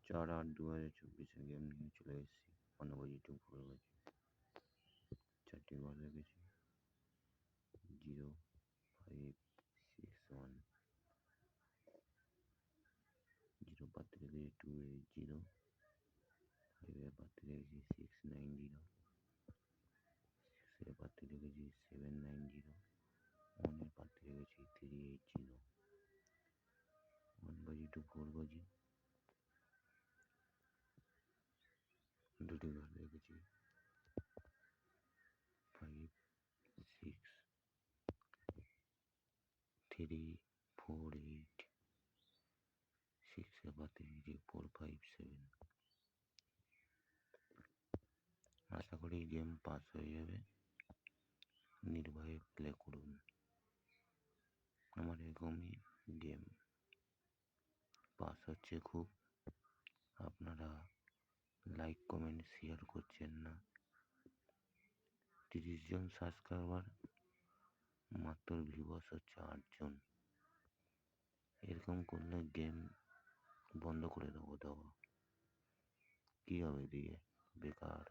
4/8/2024 game নিয়ে চলে এসেছি। অনবাজি 2 4 বাজি 4টি ঘর রেখেছি। 0561 0 পাত্রে রেখেছি 280, 5 পাত্রে রেখেছি 690, 6 পাত্রে রেখেছি 790, 1 পাত্রে রেখেছি 380। অনবাজি 4 বাজি দুটি ঘর রেখেছি 5 6 3 4 8, 6 পাত্রে রেখেছি 4 5 7। আশা করি গেম পাস হয়ে যাবে। নির্ভয়ে প্লে করুন। আমার এরকমই গেম পাস হচ্ছে খুব। আপনারা লাইক কমেন্ট শেয়ার করছেন না। 30 জন সাবস্ক্রাইবার, মাত্র ভিউয়ার্স হচ্ছে 8 জন। এরকম করলে গেম বন্ধ করে দেবো। কি হবে দিয়ে? বেকার।